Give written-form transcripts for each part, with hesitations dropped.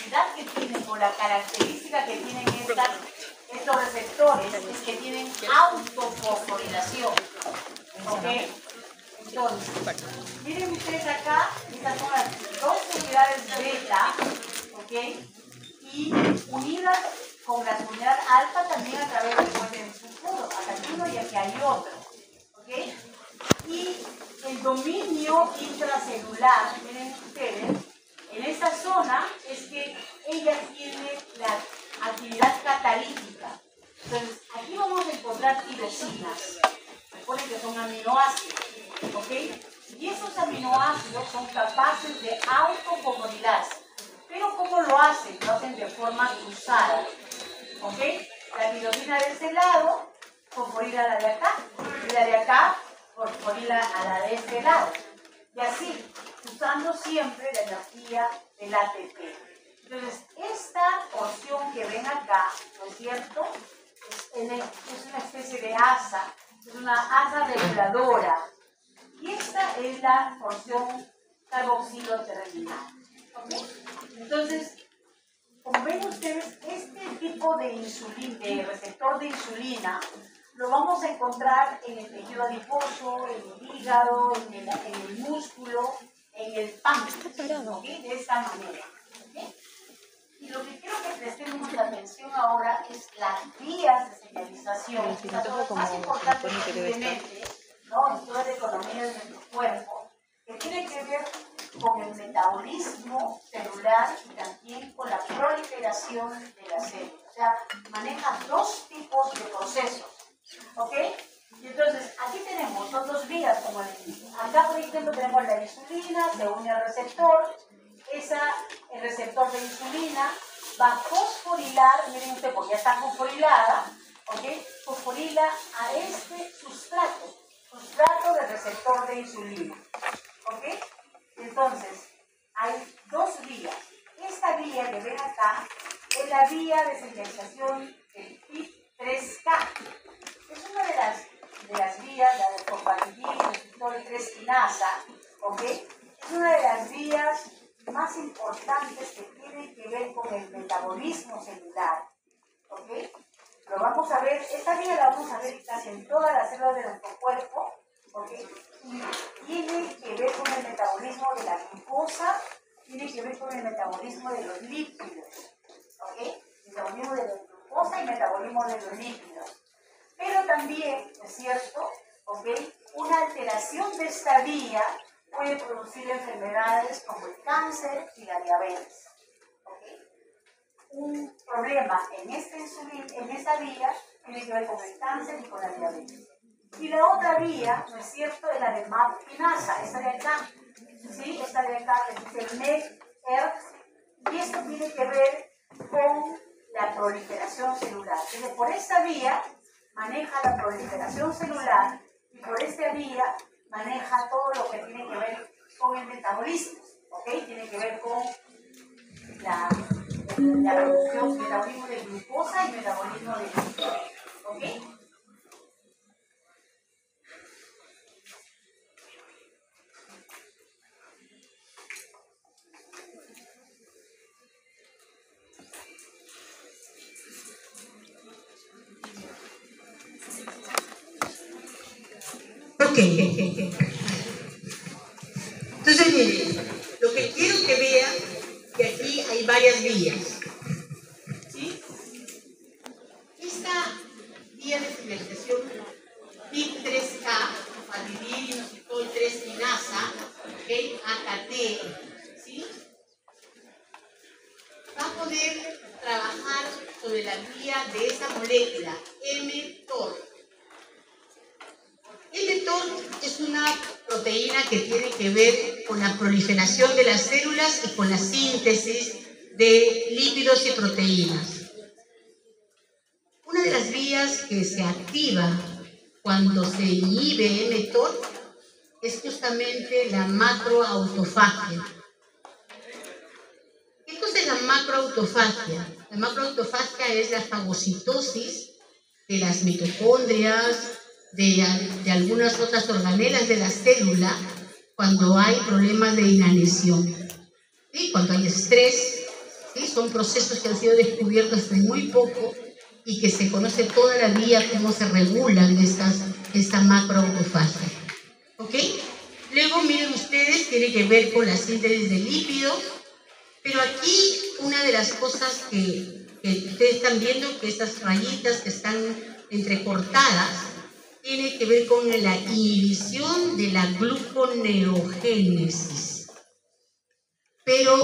capacidad que tienen o la característica que tienen estos receptores es que tienen autofosforilación. ¿Ok? Entonces, miren ustedes acá, estas son las dos unidades beta, ¿ok? Y unidas con la unidad alfa también a través del puente de sulfuro. Acá hay uno y aquí hay otro, ¿ok? Y el dominio intracelular, miren ustedes, en esta zona es que ella tiene la actividad catalítica. Entonces, aquí vamos a encontrar tirosinas. Recuerden que son aminoácidos, ¿ok? Y esos aminoácidos son capaces de autofosforilarse. Pero ¿cómo lo hacen? Lo hacen de forma cruzada, ¿ok? La tirosina de este lado fosforila a la de acá, y la de acá fosforila a la de este lado. Y así, usando siempre la energía del ATP. Entonces, esta porción que ven acá, ¿no es cierto? Es una especie de asa, es una asa reguladora. Y esta es la porción carboxilo terminal. ¿Ok? Entonces, como ven ustedes, este tipo de insulina, de receptor de insulina, lo vamos a encontrar en el tejido adiposo, en el hígado, en el músculo, en el páncreas, ¿ok? De esta manera. ¿Okay? Y lo que quiero que prestemos atención ahora es las vías de señalización, estas son las más importantes evidentemente, ¿no? En toda la economía de nuestro cuerpo, que tiene que ver con el metabolismo celular y también con la proliferación de las células. O sea, maneja dos tipos de procesos. ¿Ok? Y entonces, aquí tenemos, son dos vías, como les dije. Acá, por ejemplo, tenemos la insulina, se une al receptor. El receptor de insulina va a fosforilar, miren usted, porque ya está fosforilada, ¿ok? Fosforila a este sustrato del receptor de insulina. ¿Ok? Entonces, hay dos vías. Esta vía que ven acá es la vía de señalización del PI3K. Es una de las vías, la de fosfatidina, el 3 quinasa, ¿ok? Es una de las vías más importantes que tienen que ver con el metabolismo celular, ¿ok? Lo vamos a ver, esta vía la vamos a ver casi en todas las células de nuestro cuerpo, ¿ok? Y tiene que ver con el metabolismo de la glucosa, tiene que ver con el metabolismo de los lípidos, ¿ok? Metabolismo de la glucosa y metabolismo de los lípidos. Pero también, es cierto, ¿ok? Una alteración de esta vía puede producir enfermedades como el cáncer y la diabetes. ¿Okay? Un problema en esta vía tiene que ver con el cáncer y con la diabetes. Y la otra vía, ¿no es cierto?, es la de MAP quinasa, esta de acá. ¿Sí? Esta de acá es el MEC-ERG, y esto tiene que ver con la proliferación celular. Entonces, por esta vía maneja la proliferación celular y por esta vía maneja todo lo que tiene que ver con el metabolismo, ¿ok? Tiene que ver con la producción, metabolismo de glucosa y metabolismo de lípidos, ¿ok? Ok. Entonces, miren, lo que quiero que vean, que aquí hay varias vías. ¿Sí? Esta vía de señalización PI3K, fosfatidina, 3 quinasa, ¿ok? AKT, ¿sí? Va a poder trabajar sobre la vía de esa molécula, mTOR. El mTOR es una proteína que tiene que ver con la proliferación de las células y con la síntesis de lípidos y proteínas. Una de las vías que se activa cuando se inhibe mTOR es justamente la macroautofagia. ¿Qué cosa es la macroautofagia? La macroautofagia es la fagocitosis de las mitocondrias, de algunas otras organelas de la célula cuando hay problemas de inanición, ¿sí? Cuando hay estrés, ¿sí? son procesos que han sido descubiertos hace muy poco y que se conoce toda la vida cómo se regulan esta macroautofagia. ¿Ok? Luego, miren ustedes, tiene que ver con la síntesis de lípidos, pero aquí una de las cosas que ustedes están viendo, que estas rayitas que están entrecortadas, tiene que ver con la inhibición de la gluconeogénesis. Pero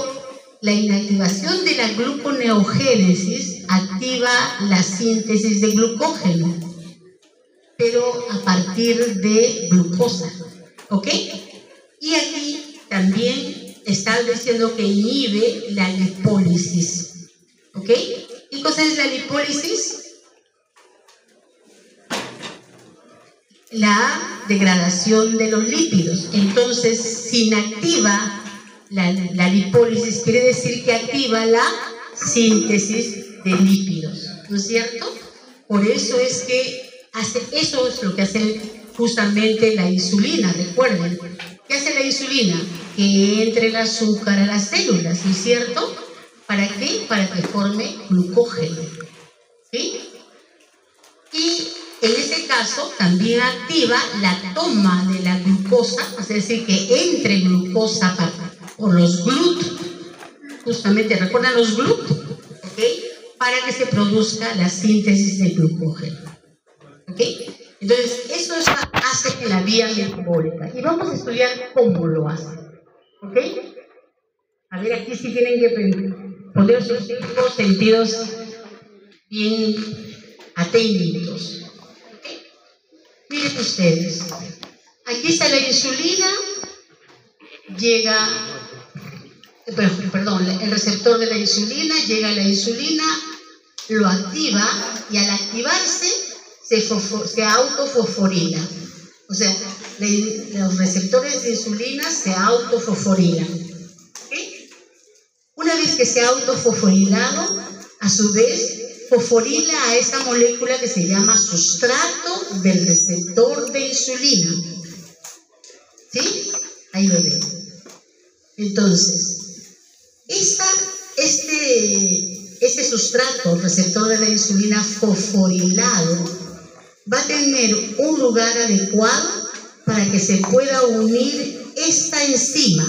la inactivación de la gluconeogénesis activa la síntesis de glucógeno, pero a partir de glucosa, ¿ok? Y aquí también está diciendo que inhibe la lipólisis, ¿ok? ¿Qué cosa es la lipólisis? La degradación de los lípidos. Entonces, si inactiva la lipólisis, quiere decir que activa la síntesis de lípidos, ¿no es cierto? Por eso es que eso es lo que hace justamente la insulina. Recuerden, ¿qué hace la insulina? Que entre el azúcar a las células, ¿no es cierto? ¿Para qué? Para que forme glucógeno, ¿sí? Y en este caso también activa la toma de la glucosa, es decir, que entre glucosa por los GLUT, justamente, ¿recuerdan los GLUT? ¿Ok? Para que se produzca la síntesis de glucógeno. ¿Ok? Entonces, eso hace la vía metabólica. Y vamos a estudiar cómo lo hace. ¿Ok? A ver, aquí sí tienen que poner sus sentidos bien atentos. ¿Okay? Miren ustedes, aquí está la insulina, el receptor de la insulina, llega a la insulina, lo activa y al activarse se autofosforila. O sea, los receptores de insulina se autofosforilan. ¿Okay? Una vez que se ha autofosforilado, a su vez fosforila a esta molécula que se llama sustrato del receptor de insulina. ¿Sí? Ahí lo ven. Entonces, este sustrato, receptor de la insulina fosforilado, va a tener un lugar adecuado para que se pueda unir esta enzima,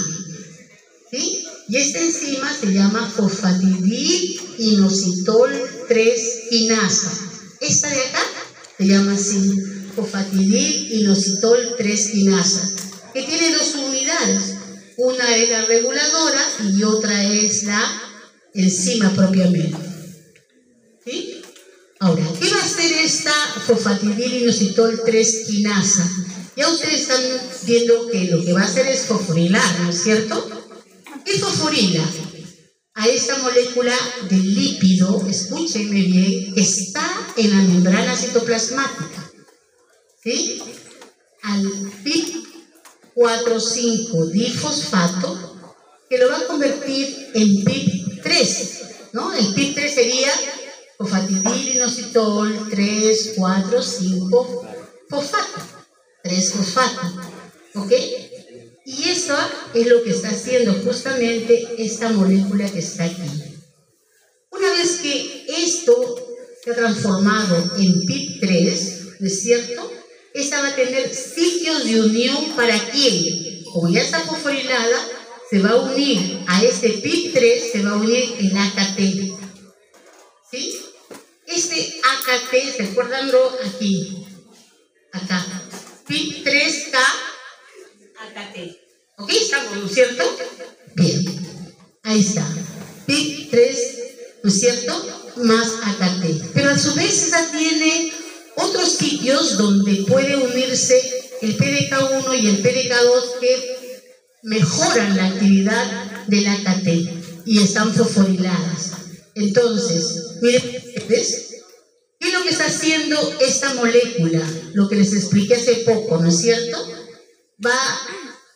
¿sí? Y esta enzima se llama fosfatidil-inositol 3 quinasa. Esta de acá se llama así, fosfatidil-inositol 3 quinasa, que tiene dos unidades. Una es la reguladora y otra es la enzima propiamente. ¿Sí? Ahora, ¿qué va a hacer esta fosfatidil-inositol 3 quinasa? Ya ustedes están viendo que lo que va a hacer es fosforilar, ¿no es cierto? ¿Qué fosforila? A esta molécula de lípido, escúchenme bien, que está en la membrana citoplasmática, ¿sí? Al PIP4,5-difosfato, que lo va a convertir en PIP3, ¿no? El PIP3 sería fosfatidil-inositol 3,4,5-fosfato, 3-fosfato, ¿ok? Y eso es lo que está haciendo justamente esta molécula que está aquí. Una vez que esto se ha transformado en PIP3, ¿no es cierto? Esta va a tener sitios de unión para quién. Como ya está fosforilada, se va a unir a este PIP3, se va a unir el AKT. ¿Sí? Este AKT, recuérdanlo aquí, acá, PIP3K, AKT. ¿Ok? ¿Estamos, no es cierto? Bien. Ahí está. PIP3, ¿no es cierto? Más AKT. Pero a su vez esa tiene otros sitios donde puede unirse el PDK1 y el PDK2 que mejoran la actividad del AKT y están fosforiladas. Entonces, miren, ¿ves? ¿Qué es lo que está haciendo esta molécula? Lo que les expliqué hace poco, ¿no es cierto? Va a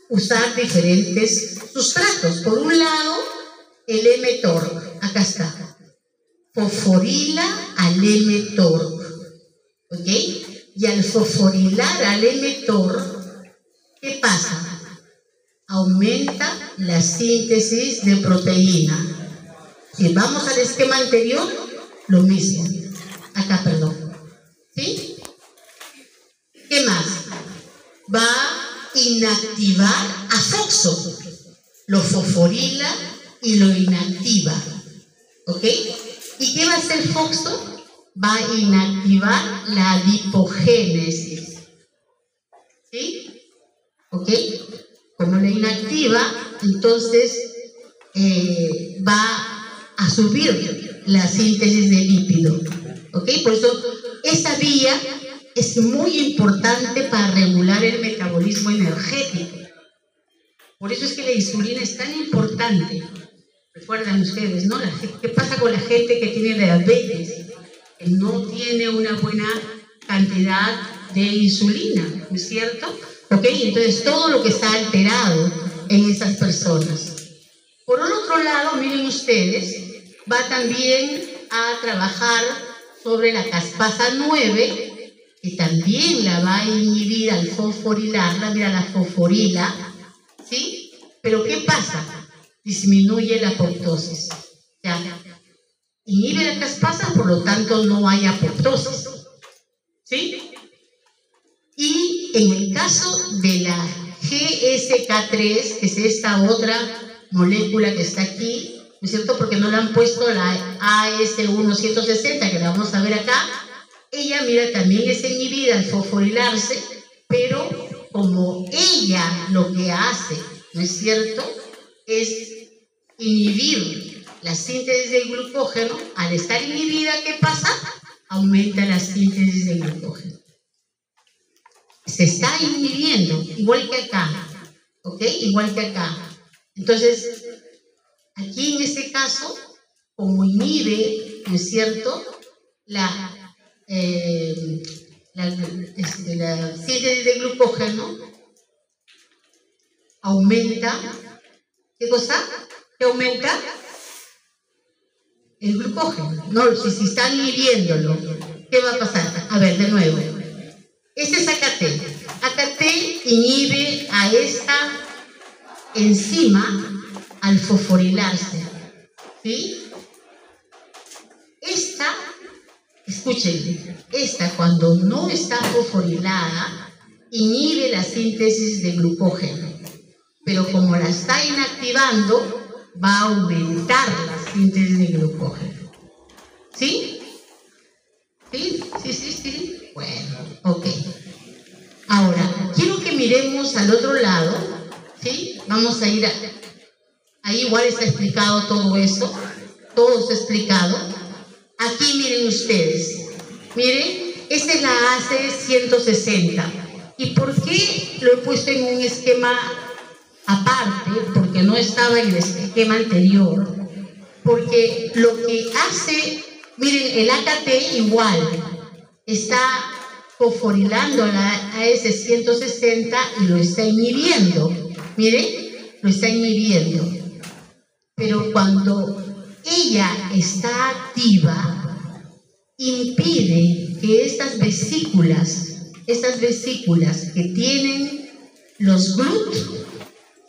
usar diferentes sustratos. Por un lado, el mTOR, acá está, fosforila al mTOR, ¿ok? Y al fosforilar al mTOR, ¿qué pasa? Aumenta la síntesis de proteína. Si vamos al esquema anterior, lo mismo. Acá, perdón. ¿Sí? ¿Qué más? Va a inactivar a FOXO. Lo fosforila y lo inactiva. ¿Ok? ¿Y qué va a hacer FOXO? Va a inactivar la adipogénesis. ¿Sí? ¿Ok? Como la inactiva, entonces va a subir la síntesis de lípido. ¿Ok? Por eso, esta vía es muy importante para regular el metabolismo energético. Por eso es que la insulina es tan importante. Recuerdan ustedes, ¿no? ¿Qué pasa con la gente que tiene diabetes? Que no tiene una buena cantidad de insulina, ¿no es cierto? ¿Ok? Entonces, todo lo que está alterado en esas personas. Por el otro lado, miren ustedes, va también a trabajar sobre la caspasa 9, que también la va a inhibir al fosforilarla. Mira, la fosforila, ¿sí? Pero ¿qué pasa? Disminuye la apoptosis. ¿Ya? Inhibe la caspasa, por lo tanto no hay apoptosis. ¿Sí? Y en el caso de la GSK3, que es esta otra molécula que está aquí, ¿no es cierto? Porque no le han puesto la AS1-160, que la vamos a ver acá. Ella, mira, también es inhibida al fosforilarse, pero como ella lo que hace, ¿no es cierto?, es inhibir la síntesis del glucógeno. Al estar inhibida, ¿qué pasa? Aumenta la síntesis del glucógeno. Se está inhibiendo, igual que acá, ¿ok? Igual que acá. Entonces, aquí en este caso, como inhibe, ¿no es cierto?, la síntesis de glucógeno, aumenta. ¿Qué cosa? ¿Qué aumenta? El glucógeno. No, si están inhibiéndolo, ¿qué va a pasar? A ver, de nuevo. Este es AKT. AKT inhibe a esta enzima al fosforilarse. ¿Sí? Esta, escuchen, esta cuando no está fosforilada, inhibe la síntesis de glucógeno. Pero como la está inactivando, va a aumentar la síntesis de glucógeno. ¿Sí? ¿Sí? ¿Sí? Bueno, ok. Ahora, quiero que miremos al otro lado, ¿sí? Vamos a ir ahí igual está explicado todo eso, todo está explicado. Aquí miren ustedes, miren, esta es la AC160. ¿Y por qué lo he puesto en un esquema aparte? Porque no estaba en el esquema anterior. Porque lo que hace, miren, el AKT igual está fosforilando la AS160 y lo está inhibiendo. Miren, lo está inhibiendo. Pero cuando ella está activa, impide que estas vesículas que tienen los GLUT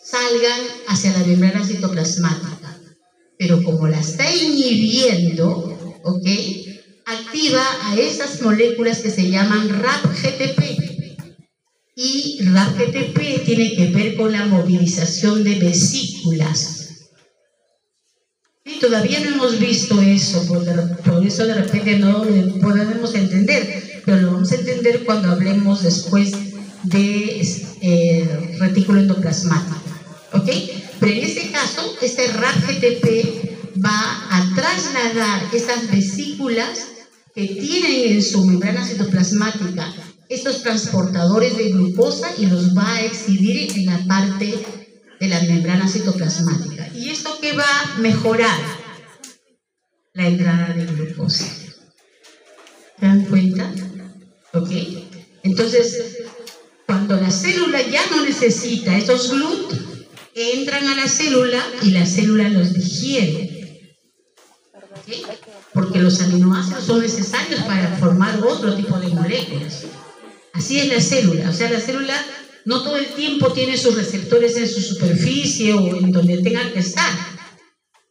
salgan hacia la membrana citoplasmática. Pero como la está inhibiendo, ¿ok?, activa a esas moléculas que se llaman RAP-GTP. Y RAP-GTP tiene que ver con la movilización de vesículas. Y todavía no hemos visto eso, por eso de repente no lo podemos entender, pero lo vamos a entender cuando hablemos después de retículo endoplasmático. ¿Ok? Pero en este caso, este RAP-GTP va a trasladar esas vesículas que tienen en su membrana citoplasmática estos transportadores de glucosa y los va a exhibir en la parte de la membrana citoplasmática. ¿Y esto qué va a mejorar? La entrada de glucosa. ¿Se dan cuenta? ¿Ok? Entonces, cuando la célula ya no necesita estos GLUT, entran a la célula y la célula los digiere. ¿Okay? Porque los aminoácidos son necesarios para formar otro tipo de moléculas. Así es la célula. O sea, la célula no todo el tiempo tiene sus receptores en su superficie o en donde tengan que estar.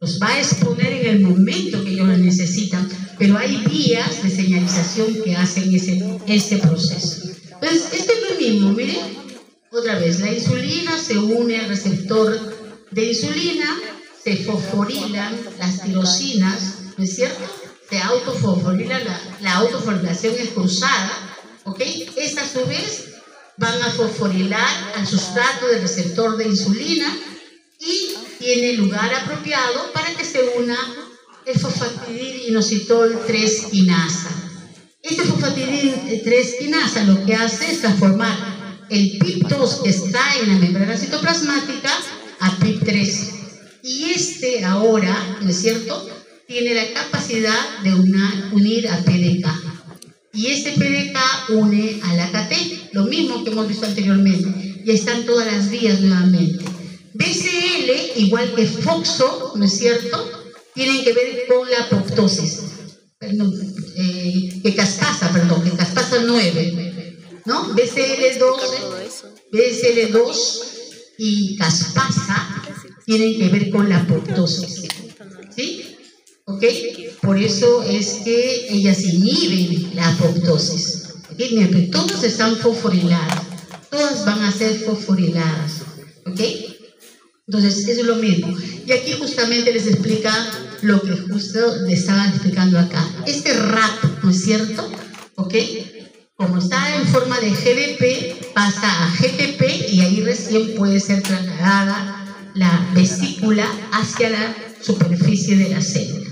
los va a exponer en el momento que ellos lo necesitan, pero hay vías de señalización que hacen ese proceso. Entonces, esto es lo mismo, miren, otra vez, la insulina se une al receptor de insulina, se fosforilan las tirosinas, ¿no es cierto? Se autofosforila, la autofosforilación es cruzada, ¿ok? Estas a su vez van a fosforilar al sustrato del receptor de insulina y tiene lugar apropiado para que se una el fosfatidil-inositol 3-quinasa. Este fosfatidil 3-quinasa lo que hace es transformar el PIP2 que está en la membrana citoplasmática a PIP3. Y este ahora, ¿no es cierto?, tiene la capacidad de unir a PDK. Y este PDK une a la AKT, lo mismo que hemos visto anteriormente. Y están todas las vías nuevamente. BCL, igual que FOXO, ¿no es cierto?, tienen que ver con la apoptosis. Que caspasa 9, ¿no? BCL2 y caspasa tienen que ver con la apoptosis, ¿sí? ¿Ok? Por eso es que ellas inhiben la apoptosis. ¿Okay? Todas están fosforiladas, todas van a ser fosforiladas, ¿ok? Entonces, eso es lo mismo. Y aquí justamente les explica lo que justo les estaba explicando acá. Este RAP, ¿no es cierto? ¿Ok? Como está en forma de GDP, pasa a GTP y ahí recién puede ser trasladada la vesícula hacia la superficie de la célula.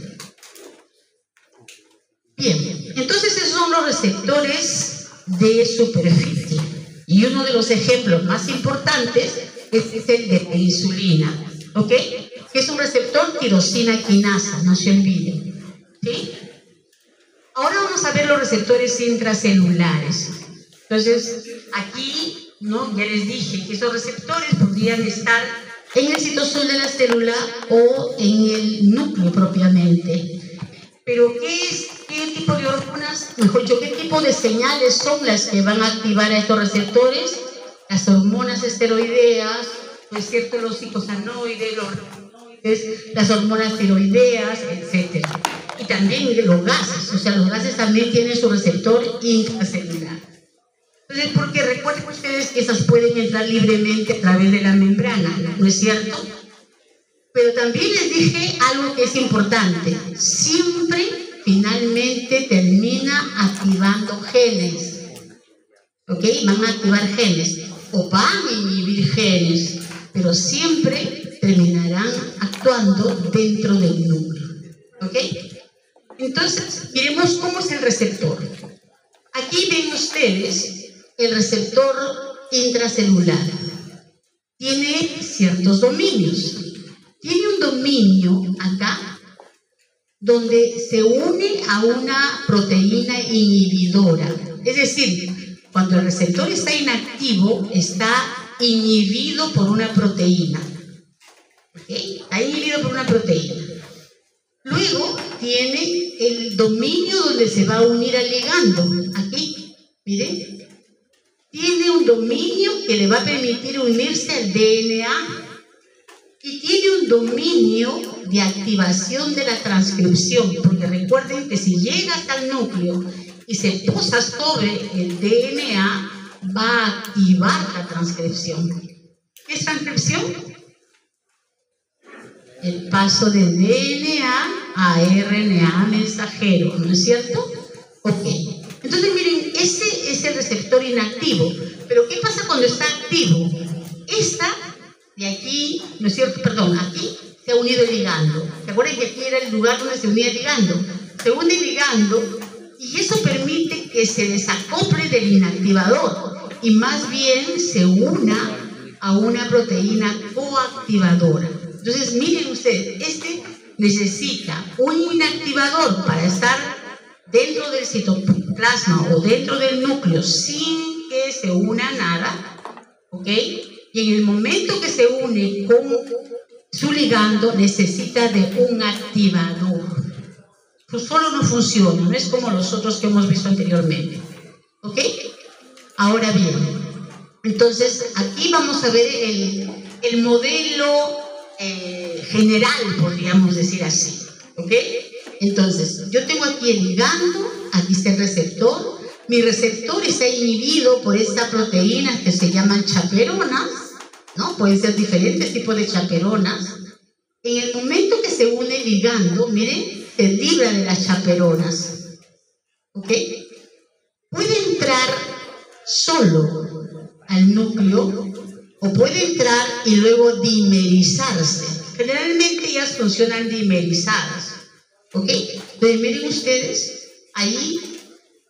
Bien, entonces esos son los receptores de superficie. Y uno de los ejemplos más importantes es el de la insulina, ¿ok? Que es un receptor tirosina quinasa, no se olviden, ¿sí? Ahora vamos a ver los receptores intracelulares. Entonces, aquí, ¿no?, ya les dije que esos receptores podrían estar en el citosol de la célula o en el núcleo propiamente. Pero ¿qué tipo de hormonas, mejor dicho, qué tipo de señales son las que van a activar a estos receptores? Las hormonas esteroideas, ¿no es cierto?, los psicosanoides, los hormonoides, las hormonas tiroideas, etc. Y también los gases, o sea, los gases también tienen su receptor intracelular. Entonces, porque recuerden ustedes que esas pueden entrar libremente a través de la membrana, ¿no es cierto? Pero también les dije algo que es importante, siempre finalmente termina activando genes, ¿ok? Van a activar genes o van a inhibir genes, pero siempre terminarán actuando dentro del núcleo, ¿ok? Entonces, miremos cómo es el receptor. Aquí ven ustedes el receptor intracelular. Tiene ciertos dominios. Tiene un dominio acá donde se une a una proteína inhibidora. Es decir, cuando el receptor está inactivo, está inhibido por una proteína. ¿Okay? Está inhibido por una proteína. Luego tiene el dominio donde se va a unir al ligando. Aquí, miren. Tiene un dominio que le va a permitir unirse al DNA. Y tiene un dominio de activación de la transcripción, porque recuerden que si llega hasta el núcleo y se posa sobre el DNA, va a activar la transcripción. ¿Qué es transcripción? El paso de DNA a RNA mensajero, ¿no es cierto? Ok. Entonces miren, ese es el receptor inactivo. Pero ¿qué pasa cuando está activo? De aquí, ¿no es cierto? Perdón, aquí se ha unido el ligando. ¿Se acuerdan que aquí era el lugar donde se unía el ligando? Se une el ligando y eso permite que se desacople del inactivador y más bien se una a una proteína coactivadora. Entonces, miren ustedes, este necesita un inactivador para estar dentro del citoplasma o dentro del núcleo sin que se una nada, ¿ok? Y en el momento que se une con su ligando, necesita de un activador. Pues solo no funciona, no es como los otros que hemos visto anteriormente. ¿Ok? Ahora bien, entonces aquí vamos a ver el modelo general, podríamos decir así, ¿ok? Entonces, yo tengo aquí el ligando, aquí está el receptor. Mi receptor está inhibido por esta proteína que se llaman chaperonas, ¿no? Pueden ser diferentes tipos de chaperonas. En el momento que se une el ligando, miren, se libra de las chaperonas, ¿ok? Puede entrar solo al núcleo o puede entrar y luego dimerizarse. Generalmente ellas funcionan dimerizadas, ¿ok? Entonces miren ustedes, ahí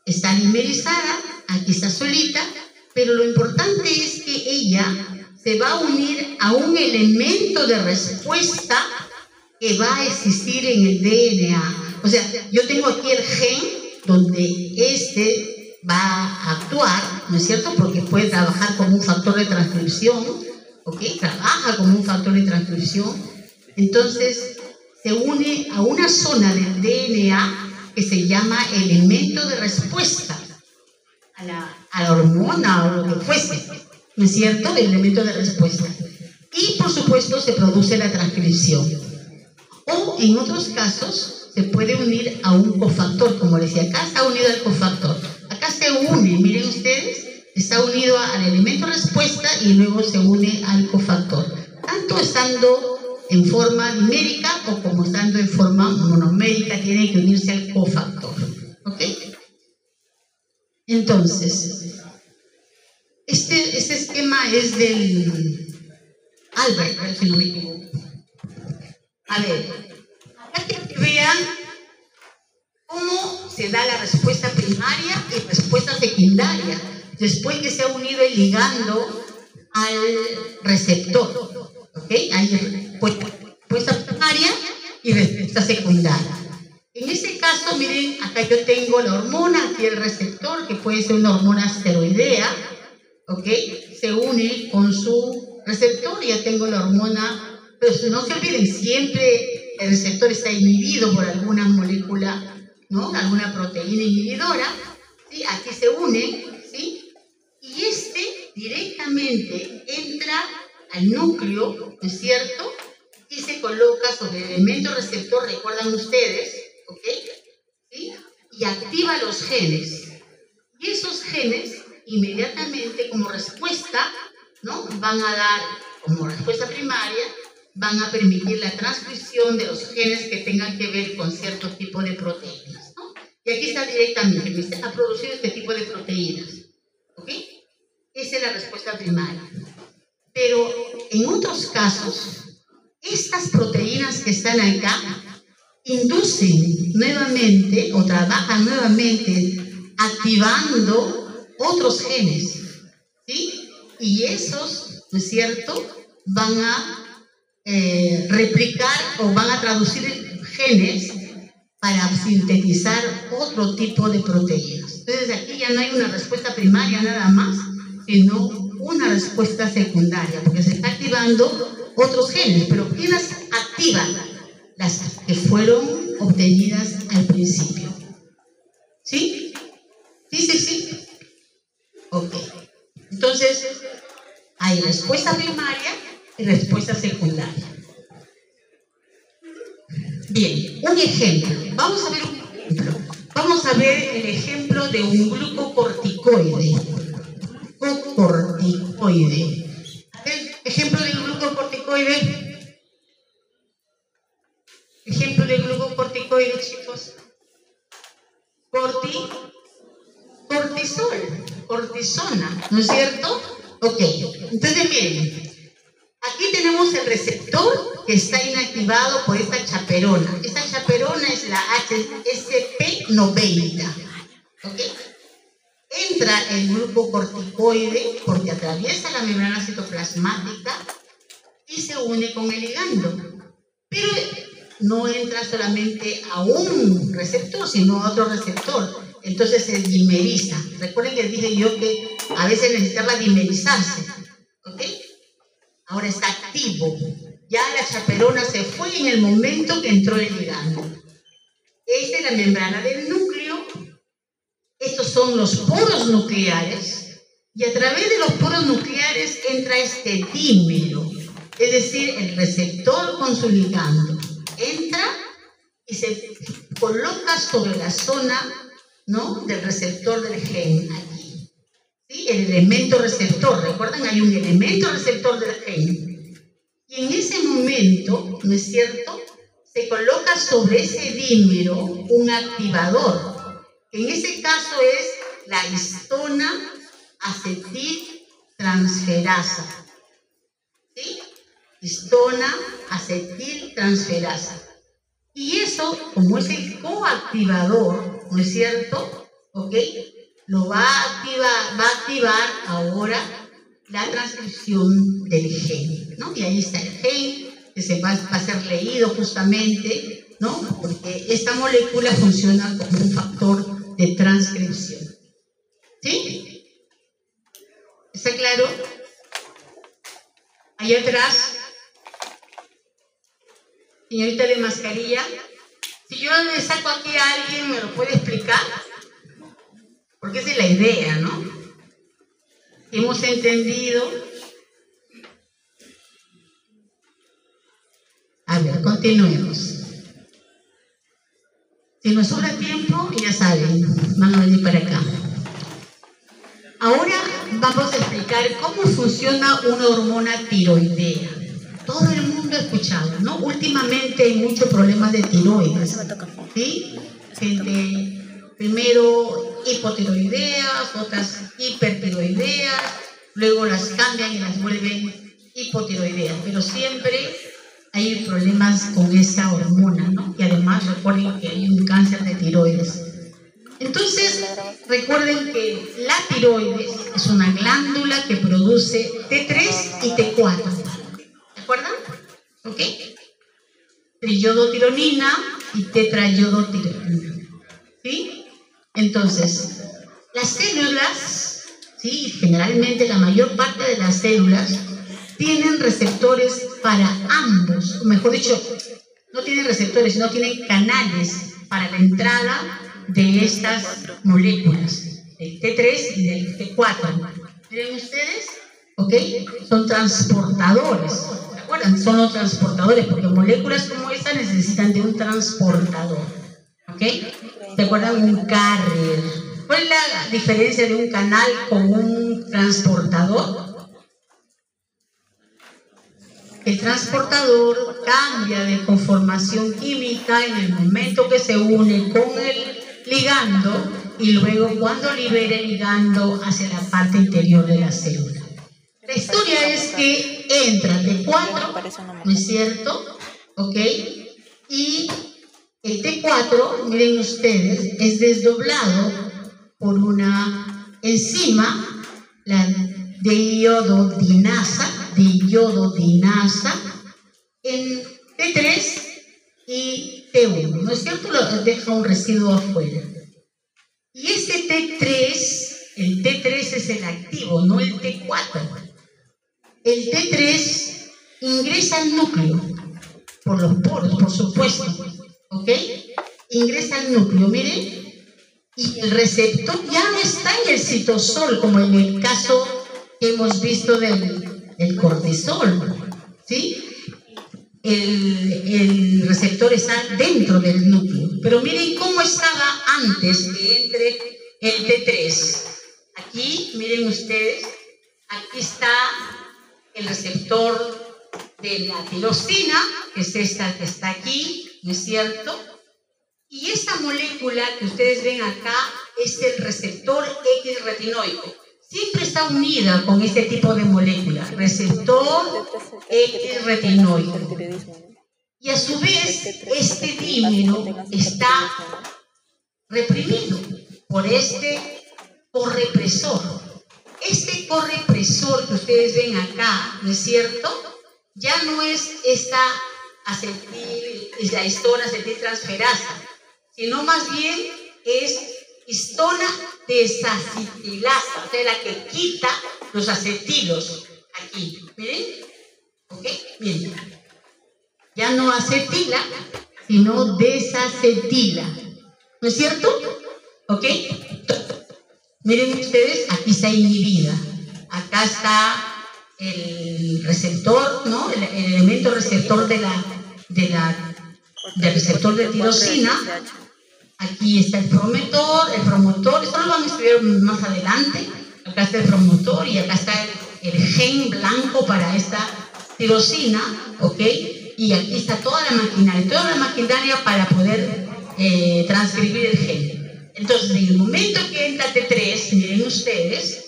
está dimerizada, aquí está solita, pero lo importante es que ella se va a unir a un elemento de respuesta que va a existir en el DNA. O sea, yo tengo aquí el gen donde este va a actuar, ¿no es cierto? Porque puede trabajar como un factor de transcripción, ¿ok? Trabaja como un factor de transcripción. Entonces, se une a una zona del DNA que se llama elemento de respuesta a la hormona o lo que fuese, ¿no es cierto? El elemento de respuesta. Y, por supuesto, se produce la transcripción. O, en otros casos, se puede unir a un cofactor, como les decía, acá está unido al cofactor. Acá se une, miren ustedes, está unido al elemento respuesta y luego se une al cofactor. Tanto estando en forma dimérica o como estando en forma monomérica, tiene que unirse al cofactor. ¿Ok? Entonces, este esquema es del Albert, si no me equivoco. A ver, acá que vean cómo se da la respuesta primaria y respuesta secundaria después que se ha unido el ligando al receptor. ¿Ok? Hay respuesta primaria y respuesta secundaria. En este caso, miren, acá yo tengo la hormona, aquí el receptor, que puede ser una hormona esteroidea, ¿ok? Se une con su receptor y ya tengo la hormona. Pero no se olviden, siempre el receptor está inhibido por alguna molécula, ¿no? Alguna proteína inhibidora, ¿sí? Aquí se une, ¿sí? Y este directamente entra al núcleo, ¿no es cierto? Y se coloca sobre el elemento receptor, recuerdan ustedes, ¿ok? ¿Sí? Y activa los genes. Y esos genes, inmediatamente como respuesta, ¿no? Van a dar, como respuesta primaria, van a permitir la transcripción de los genes que tengan que ver con cierto tipo de proteínas, ¿no? Y aquí está directamente, ha producido este tipo de proteínas, ¿ok? Esa es la respuesta primaria. Pero en otros casos, estas proteínas que están acá inducen nuevamente o trabajan nuevamente activando otros genes, ¿sí? Y esos, ¿no es cierto?, van a replicar o van a traducir genes para sintetizar otro tipo de proteínas. Entonces aquí ya no hay una respuesta primaria nada más, sino una respuesta secundaria, porque se está activando otros genes, pero ¿quién las activa? Las que fueron obtenidas al principio. ¿Sí? Sí. Ok. Entonces, hay respuesta primaria y respuesta secundaria. Bien, un ejemplo. Vamos a ver un ejemplo. Vamos a ver el ejemplo de un glucocorticoide. Ejemplo del glucocorticoide. Ejemplo del glucocorticoide, chicos. Cortisona, ¿no es cierto? Ok, entonces miren, aquí tenemos el receptor que está inactivado por esta chaperona. Esta chaperona es la HSP90, ¿ok? Entra el glucocorticoide porque atraviesa la membrana citoplasmática y se une con el ligando. Pero no entra solamente a un receptor, sino a otro receptor. Entonces se dimeriza. Recuerden que dije yo que a veces necesitaba dimerizarse, ¿ok? Ahora está activo. Ya la chaperona se fue en el momento que entró el ligando. Esta es la membrana del núcleo. Estos son los poros nucleares. Y a través de los poros nucleares entra este dímero. Es decir, el receptor con su ligando entra y se coloca sobre la zona, ¿no?, del receptor del gen aquí. ¿Sí? El elemento receptor, ¿recuerdan? Hay un elemento receptor del gen. Y en ese momento, ¿no es cierto?, se coloca sobre ese dímero un activador, que en ese caso es la histona acetiltransferasa. ¿Sí? Histona acetiltransferasa. Y eso, como es el coactivador, ¿no es cierto?, ¿ok?, lo va a activar ahora la transcripción del gen, ¿no? Y ahí está el gen, que va a ser leído justamente, ¿no?, porque esta molécula funciona como un factor de transcripción. ¿Sí? ¿Está claro? Allá atrás, señorita de mascarilla, si yo le saco aquí a alguien, ¿me lo puede explicar? Porque esa es la idea, ¿no? Hemos entendido. A ver, continuemos. Si nos sobra tiempo, ya saben, van a venir para acá. Ahora vamos a explicar cómo funciona una hormona tiroidea. Todo el mundo ha escuchado, ¿no? Últimamente hay muchos problemas de tiroides, ¿sí? Gente, primero hipotiroideas, otras hipertiroideas, luego las cambian y las vuelven hipotiroideas, pero siempre hay problemas con esa hormona, ¿no? Y además recuerden que hay un cáncer de tiroides. Entonces, recuerden que la tiroides es una glándula que produce T3 y T4. ¿De acuerdo? ¿Ok? Triyodotironina y tetrayodotironina. ¿Sí? Entonces, las células, ¿sí?, generalmente la mayor parte de las células tienen receptores para ambos, o mejor dicho, no tienen receptores, sino tienen canales para la entrada de estas moléculas, del T3 y del T4. ¿Miren ustedes? ¿Ok? Son transportadores. ¿Se acuerdan? Son los transportadores, porque moléculas como esta necesitan de un transportador. ¿Ok? ¿Se acuerdan? Un carrier. ¿Cuál es la diferencia de un canal con un transportador? El transportador cambia de conformación química en el momento que se une con el ligando y luego cuando libera el ligando hacia la parte interior de la célula. La historia es que entra T4, ¿no es cierto? ¿Ok? Y el T4, miren ustedes, es desdoblado por una enzima, la deiodinasa, en T3 y T1, ¿no es cierto? Deja un residuo afuera. Y este T3, el T3 es el activo, no el T4. El T3 ingresa al núcleo, por los poros, por supuesto, ¿ok? Ingresa al núcleo, miren, y el receptor ya no está en el citosol, como en el caso que hemos visto del cortisol, ¿sí? El receptor está dentro del núcleo. Pero miren cómo estaba antes que entre el T3. Aquí, miren ustedes, aquí está el receptor de la tirosina, que es esta que está aquí, ¿no es cierto? Y esta molécula que ustedes ven acá es el receptor X-retinoico. Siempre está unida con este tipo de molécula, receptor X-retinoico. Y a su vez, este dímero está reprimido por este correpresor. Este correpresor que ustedes ven acá, ¿no es cierto?, ya no es la histona acetiltransferasa, sino más bien es histona desacetilasa, o sea, la que quita los acetilos aquí. ¿Miren? ¿Ok? Miren. Ya no acetila, sino desacetila. ¿No es cierto? ¿Ok? Miren ustedes, aquí está inhibida. Acá está el receptor, ¿no? El elemento receptor del receptor de tirosina. Aquí está el promotor, esto lo van a estudiar más adelante. Acá está el promotor y acá está el gen blanco para esta tirosina, ¿ok? Y aquí está toda la maquinaria para poder transcribir el gen. Entonces, en el momento que entra T3, miren ustedes,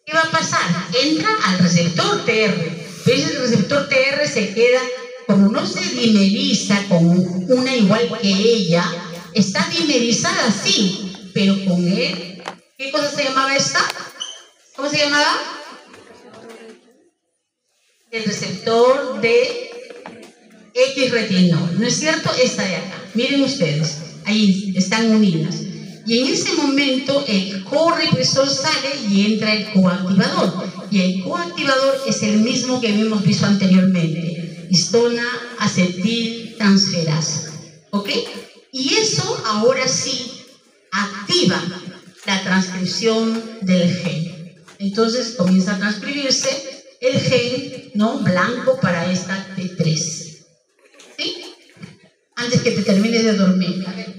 ¿qué va a pasar? Entra al receptor TR. Pero ese receptor TR se queda, como no se dimeriza con una igual que ella, está dimerizada, sí, pero con él, ¿qué cosa se llamaba esta? ¿Cómo se llamaba? El receptor de X-retinol, ¿no es cierto? Esta de acá, miren ustedes, ahí están unidas. Y en ese momento el correpresor sale y entra el coactivador. Y el coactivador es el mismo que habíamos visto anteriormente, histona acetiltransferasa, ¿ok? Y eso ahora sí activa la transcripción del gen. Entonces comienza a transcribirse el gen, ¿no? Blanco para esta T3. ¿Sí? Antes que te termines de dormir. A ver,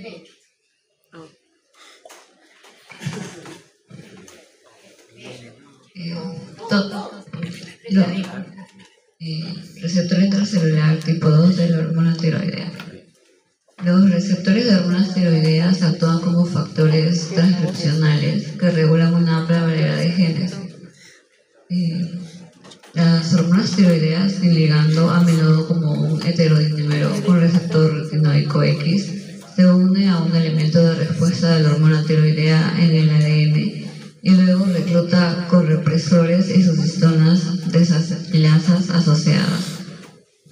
receptor intracelular tipo 2 de la hormona tiroidea. Los receptores de hormonas tiroideas actúan como factores transcripcionales que regulan una amplia variedad de genes. Las hormonas tiroideas, sin ligando a menudo como un heterodímero con receptor retinoico X, se une a un elemento de respuesta de la hormona tiroidea en el ADN y luego recluta correpresores y sus histonas desasas asociadas.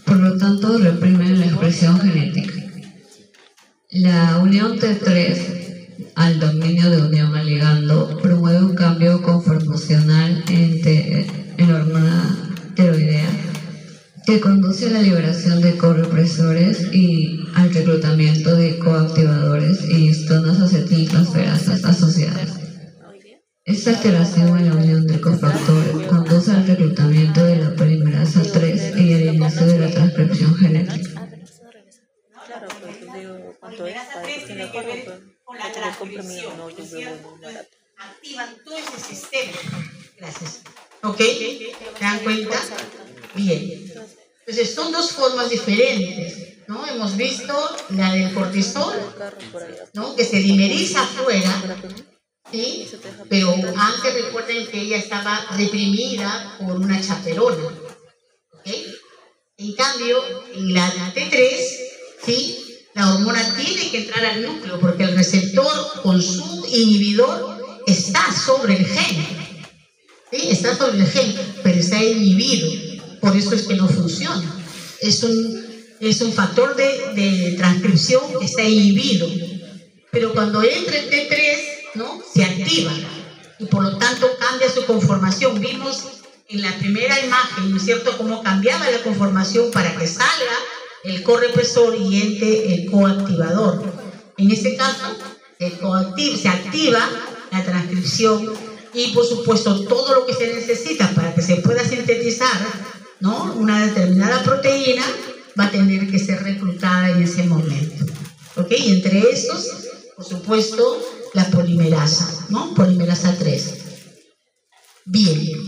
Por lo tanto, reprimen la expresión genética. La unión T3 al dominio de unión al ligando promueve un cambio conformacional en la hormona tiroidea que conduce a la liberación de correpresores y al reclutamiento de coactivadores y histonas acetiltransferasas asociadas. Esta alteración en la unión del cofactor conduce al reclutamiento de la polimerasa 3 y al inicio de la transcripción genética. Polimerasa 3 tiene que ver con la transcripción, ¿no es cierto? Activan todo ese sistema. Gracias. ¿Ok? ¿Se dan cuenta? Bien. Entonces son dos formas diferentes, ¿no? Hemos visto la del cortisol, ¿no? Que se dimeriza afuera, ¿sí? Pero antes recuerden que ella estaba reprimida por una chaperona, ¿ok? En cambio, en la T3, ¿sí? La hormona tiene que entrar al núcleo porque el receptor con su inhibidor está sobre el gen, ¿sí? Está sobre el gen, pero está inhibido, por eso es que no funciona. Es un factor de transcripción que está inhibido, pero cuando entra el T3, ¿no? Se activa y por lo tanto cambia su conformación. Vimos en la primera imagen, ¿no es cierto?, cómo cambiaba la conformación para que salga el correpresor y entre el coactivador. En este caso, se activa la transcripción y por supuesto todo lo que se necesita para que se pueda sintetizar, ¿no?, una determinada proteína va a tener que ser reclutada en ese momento. ¿Ok? Y entre estos, por supuesto, la polimerasa, ¿no? Polimerasa 3. Bien.